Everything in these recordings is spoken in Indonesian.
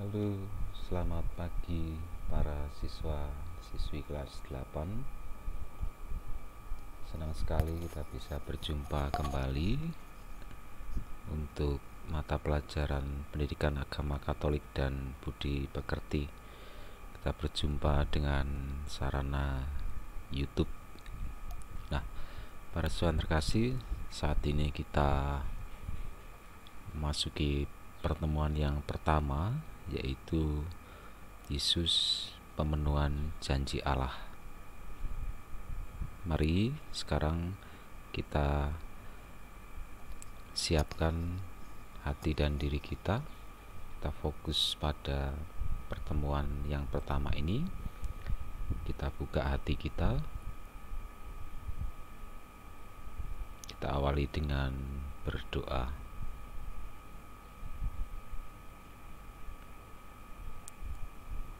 Halo, selamat pagi para siswa-siswi kelas 8. Senang sekali kita bisa berjumpa kembali untuk mata pelajaran Pendidikan Agama Katolik dan Budi Pekerti. Kita berjumpa dengan sarana YouTube. Nah, para siswa terkasih, saat ini kita memasuki pertemuan yang pertama, yaitu Yesus pemenuhan janji Allah. Mari sekarang kita siapkan hati dan diri kita. Kita fokus pada pertemuan yang pertama ini. Kita buka hati kita. Kita awali dengan berdoa.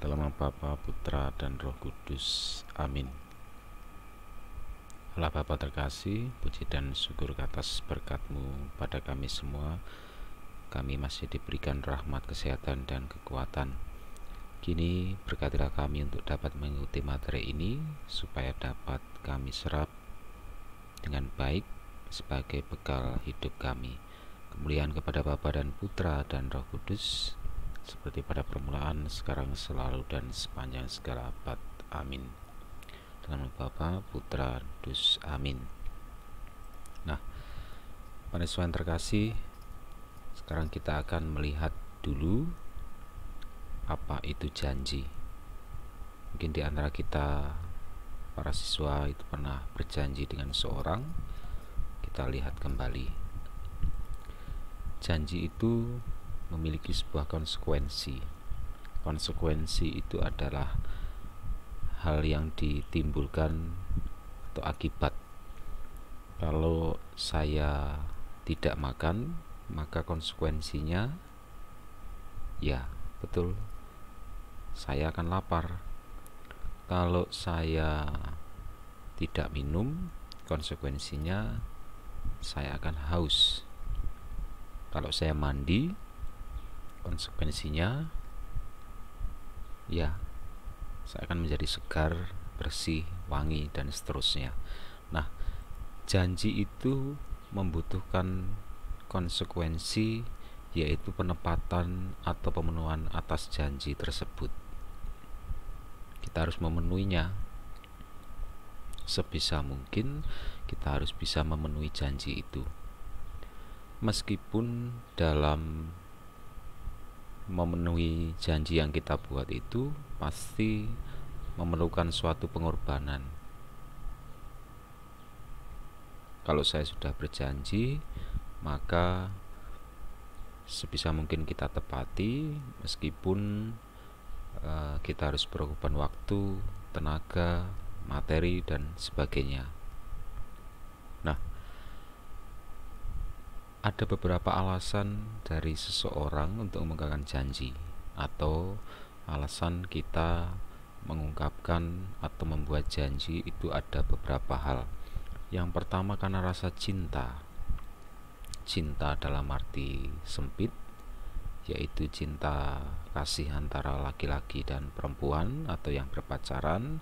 Dalam nama Bapa, Putra, dan Roh Kudus. Amin. Allah Bapa terkasih, puji dan syukur atas berkat-Mu pada kami semua. Kami masih diberikan rahmat, kesehatan, dan kekuatan. Kini berkatilah kami untuk dapat mengikuti materi ini, supaya dapat kami serap dengan baik sebagai bekal hidup kami. Kemuliaan kepada Bapa dan Putra dan Roh Kudus, seperti pada permulaan, sekarang, selalu, dan sepanjang segala abad. Amin. Dalam nama Bapa, Putra, Kudus. Amin. Nah, para siswa yang terkasih, sekarang kita akan melihat dulu apa itu janji. Mungkin di antara kita para siswa itu pernah berjanji dengan seorang. Kita lihat kembali. Janji itu memiliki sebuah konsekuensi. Konsekuensi itu adalah hal yang ditimbulkan atau akibat. Kalau saya tidak makan, maka konsekuensinya ya betul, saya akan lapar. Kalau saya tidak minum, konsekuensinya saya akan haus. Kalau saya mandi, konsekuensinya ya saya akan menjadi segar, bersih, wangi, dan seterusnya. Nah, janji itu membutuhkan konsekuensi, yaitu penepatan atau pemenuhan atas janji tersebut. Kita harus memenuhinya. Sebisa mungkin kita harus bisa memenuhi janji itu. Meskipun dalam memenuhi janji yang kita buat itu pasti memerlukan suatu pengorbanan. Kalau saya sudah berjanji, maka sebisa mungkin kita tepati, meskipun kita harus berkorban waktu, tenaga, materi, dan sebagainya. Nah, ada beberapa alasan dari seseorang untuk mengungkapkan janji, atau alasan kita mengungkapkan atau membuat janji itu ada beberapa hal. Yang pertama karena rasa cinta. Cinta dalam arti sempit, yaitu cinta kasih antara laki-laki dan perempuan, atau yang berpacaran,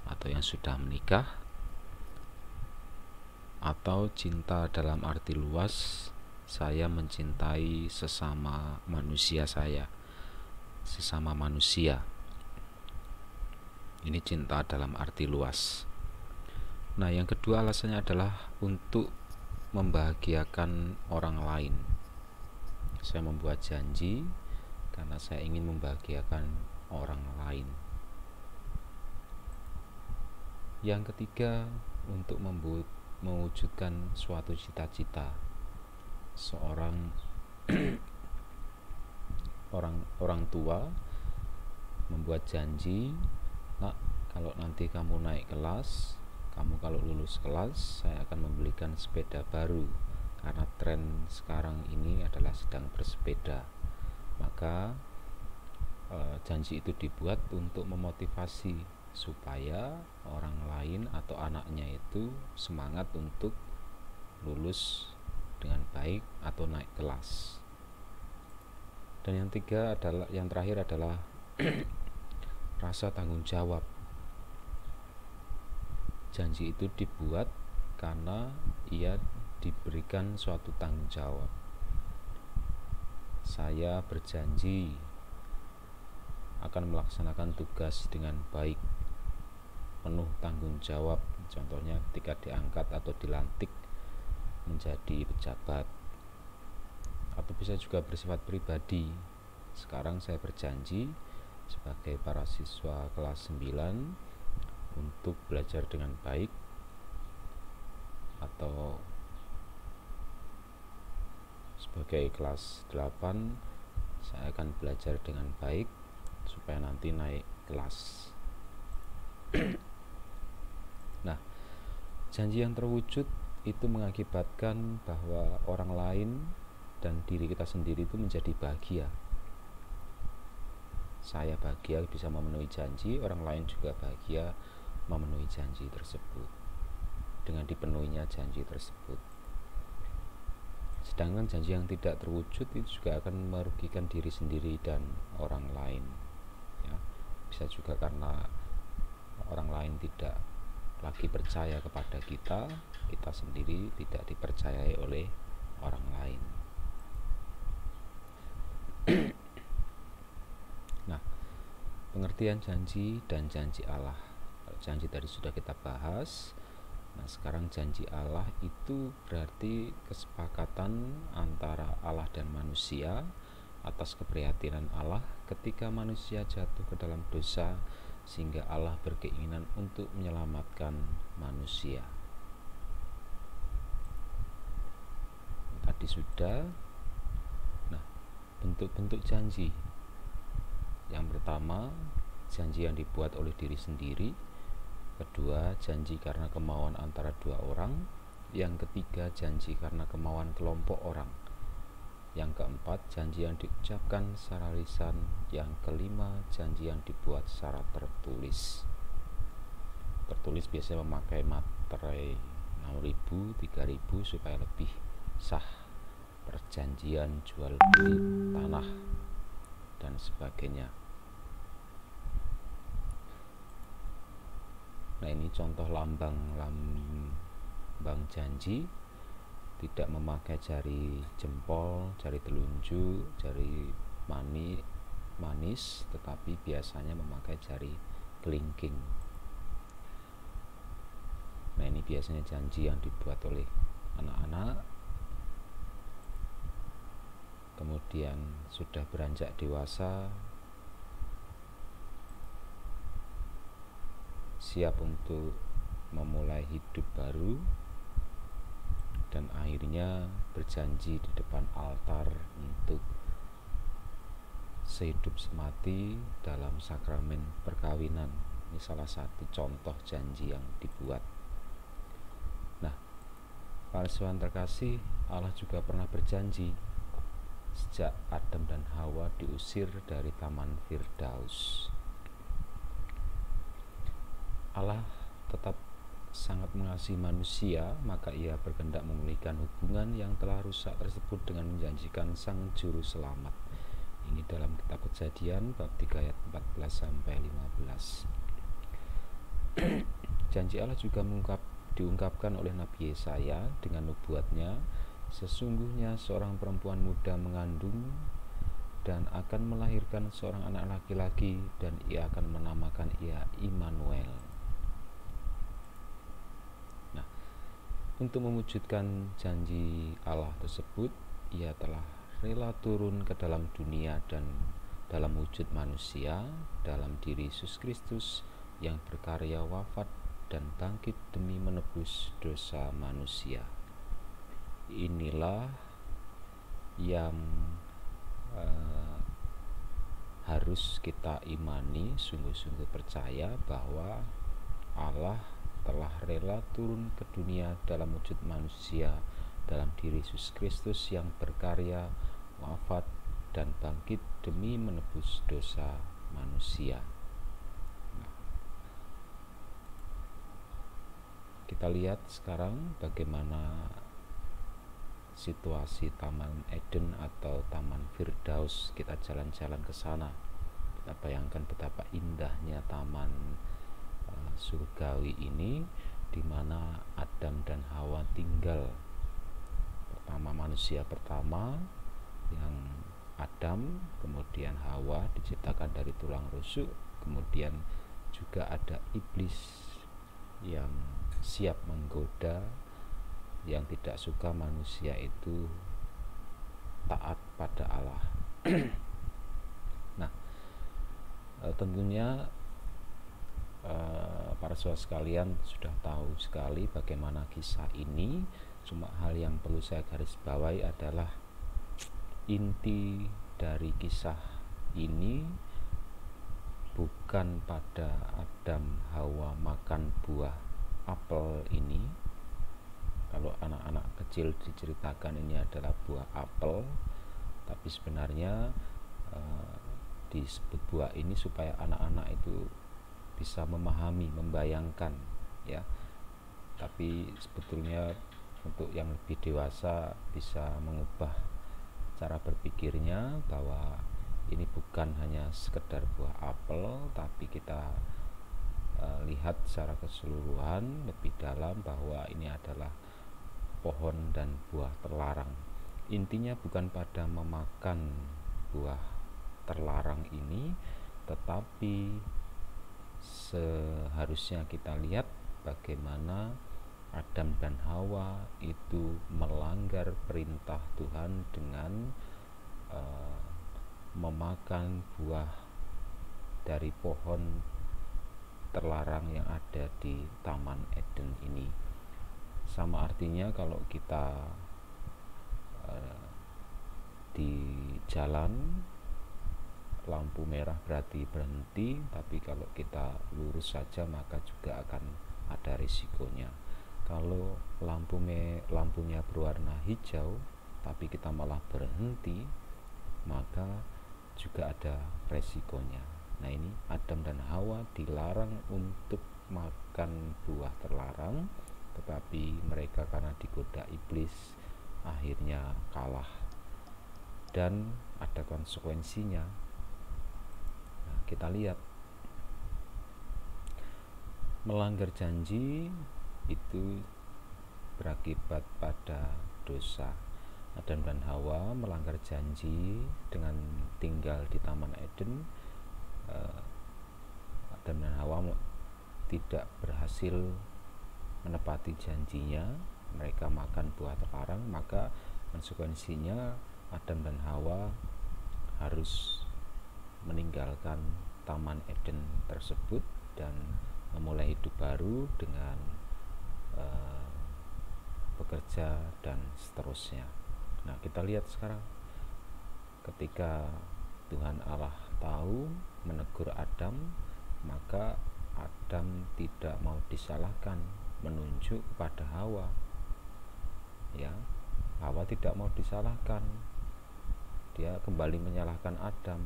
atau yang sudah menikah, atau cinta dalam arti luas, saya mencintai sesama manusia saya, sesama manusia. Ini cinta dalam arti luas. Nah, yang kedua alasannya adalah untuk membahagiakan orang lain. Saya membuat janji karena saya ingin membahagiakan orang lain. Yang ketiga, untuk mewujudkan suatu cita-cita. Seorang orang tua membuat janji, "Nak, kalau nanti kamu naik kelas, kamu kalau lulus kelas, saya akan membelikan sepeda baru, karena tren sekarang ini adalah sedang bersepeda." Maka janji itu dibuat untuk memotivasi supaya orang lain atau anaknya itu semangat untuk lulus dengan baik atau naik kelas. Dan yang terakhir adalah rasa tanggung jawab. Janji itu dibuat karena ia diberikan suatu tanggung jawab. Saya berjanji akan melaksanakan tugas dengan baik, penuh tanggung jawab. Contohnya ketika diangkat atau dilantik menjadi pejabat, atau bisa juga bersifat pribadi. Sekarang saya berjanji sebagai para siswa kelas 9 untuk belajar dengan baik, atau sebagai kelas 8 saya akan belajar dengan baik supaya nanti naik kelas. Nah, janji yang terwujud itu mengakibatkan bahwa orang lain dan diri kita sendiri itu menjadi bahagia. Saya bahagia bisa memenuhi janji, orang lain juga bahagia memenuhi janji tersebut, dengan dipenuhinya janji tersebut. Sedangkan janji yang tidak terwujud itu juga akan merugikan diri sendiri dan orang lain, ya. Bisa juga karena orang lain tidak lagi percaya kepada kita, kita sendiri tidak dipercayai oleh orang lain. Nah, pengertian janji dan janji Allah. Janji tadi sudah kita bahas. Nah, sekarang janji Allah itu berarti kesepakatan antara Allah dan manusia atas keprihatinan Allah ketika manusia jatuh ke dalam dosa, sehingga Allah berkeinginan untuk menyelamatkan manusia. Tadi sudah. Nah, bentuk-bentuk janji. Yang pertama, janji yang dibuat oleh diri sendiri. Kedua, janji karena kemauan antara dua orang. Yang ketiga, janji karena kemauan kelompok orang. Yang keempat, janji yang diucapkan secara lisan. Yang kelima, janji yang dibuat secara tertulis. Tertulis biasanya memakai materai 6.000, 3.000 supaya lebih sah. Perjanjian jual beli tanah dan sebagainya. Nah, ini contoh lambang janji. Tidak memakai jari jempol, jari telunjuk, jari manis, tetapi biasanya memakai jari kelingking. Nah, ini biasanya janji yang dibuat oleh anak-anak. Kemudian sudah beranjak dewasa, siap untuk memulai hidup baru, dan akhirnya berjanji di depan altar untuk sehidup semati dalam sakramen perkawinan. Ini salah satu contoh janji yang dibuat. Nah, para siswa terkasih, Allah juga pernah berjanji sejak Adam dan Hawa diusir dari Taman Firdaus. Allah tetap sangat mengasihi manusia, maka ia berkehendak memulihkan hubungan yang telah rusak tersebut dengan menjanjikan sang juru selamat. Ini dalam kitab Kejadian bab 3 ayat 14 sampai 15. Janji Allah juga diungkapkan oleh Nabi Yesaya dengan nubuatnya, sesungguhnya seorang perempuan muda mengandung dan akan melahirkan seorang anak laki-laki, dan ia akan menamakan ia Immanuel. Untuk mewujudkan janji Allah tersebut, ia telah rela turun ke dalam dunia dan dalam wujud manusia, dalam diri Yesus Kristus yang berkarya wafat dan bangkit demi menebus dosa manusia. Inilah yang harus kita imani, sungguh-sungguh percaya bahwa Allah telah rela turun ke dunia dalam wujud manusia, dalam diri Yesus Kristus yang berkarya, wafat, dan bangkit demi menebus dosa manusia. Kita lihat sekarang bagaimana situasi Taman Eden atau Taman Firdaus, kita jalan-jalan ke sana, kita bayangkan betapa indahnya taman surgawi ini, di mana Adam dan Hawa tinggal. Pertama, manusia pertama yang Adam, kemudian Hawa diciptakan dari tulang rusuk, kemudian juga ada iblis yang siap menggoda, yang tidak suka manusia itu taat pada Allah. Nah, tentunya para saudara sekalian sudah tahu sekali bagaimana kisah ini. Cuma hal yang perlu saya garis bawahi adalah inti dari kisah ini bukan pada Adam Hawa makan buah apel ini. Kalau anak-anak kecil diceritakan ini adalah buah apel, tapi sebenarnya disebut buah ini supaya anak-anak itu bisa memahami, membayangkan, ya. Tapi sebetulnya untuk yang lebih dewasa bisa mengubah cara berpikirnya bahwa ini bukan hanya sekedar buah apel, tapi kita lihat secara keseluruhan lebih dalam bahwa ini adalah pohon dan buah terlarang. Intinya bukan pada memakan buah terlarang ini, tetapi seharusnya kita lihat bagaimana Adam dan Hawa itu melanggar perintah Tuhan dengan memakan buah dari pohon terlarang yang ada di Taman Eden ini. Sama artinya kalau kita di jalan, lampu merah berarti berhenti, tapi kalau kita lurus saja maka juga akan ada risikonya. Kalau lampunya berwarna hijau tapi kita malah berhenti, maka juga ada resikonya. Nah, ini Adam dan Hawa dilarang untuk makan buah terlarang, tetapi mereka karena digoda iblis akhirnya kalah dan ada konsekuensinya. Nah, kita lihat melanggar janji itu berakibat pada dosa. Adam dan Hawa melanggar janji dengan tinggal di Taman Eden. Adam dan Hawa tidak berhasil menepati janjinya, mereka makan buah terlarang, maka konsekuensinya Adam dan Hawa harus meninggalkan Taman Eden tersebut dan memulai hidup baru dengan bekerja dan seterusnya. Nah, kita lihat sekarang ketika Tuhan Allah tahu menegur Adam, maka Adam tidak mau disalahkan, menunjuk kepada Hawa. Ya, Hawa tidak mau disalahkan, dia kembali menyalahkan Adam.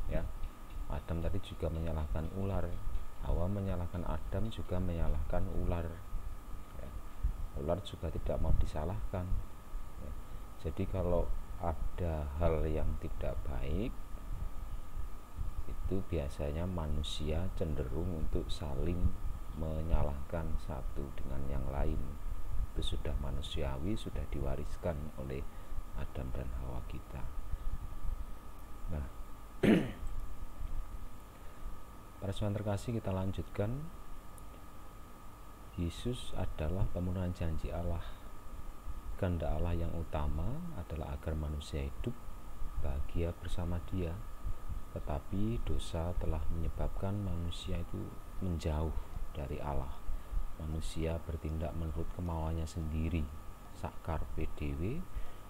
Ya, Adam tadi juga menyalahkan ular, Hawa menyalahkan Adam, juga menyalahkan ular. Ya, ular juga tidak mau disalahkan. Ya, jadi kalau ada hal yang tidak baik, itu biasanya manusia cenderung untuk saling menyalahkan satu dengan yang lain. Itu sudah manusiawi, sudah diwariskan oleh Adam dan Hawa kita. Nah, para saudara terkasih, kita lanjutkan. Yesus adalah pemenuhan janji Allah. Kehendak Allah yang utama adalah agar manusia hidup bahagia bersama Dia. Tetapi dosa telah menyebabkan manusia itu menjauh dari Allah. Manusia bertindak menurut kemauannya sendiri, sakar PDW,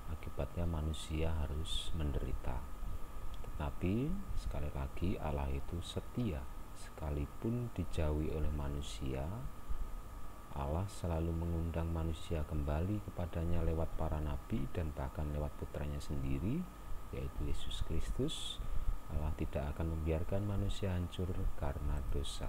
akibatnya manusia harus menderita. Tetapi sekali lagi Allah itu setia. Sekalipun dijauhi oleh manusia, Allah selalu mengundang manusia kembali kepadanya lewat para nabi dan bahkan lewat putranya sendiri, yaitu Yesus Kristus. Allah tidak akan membiarkan manusia hancur karena dosa.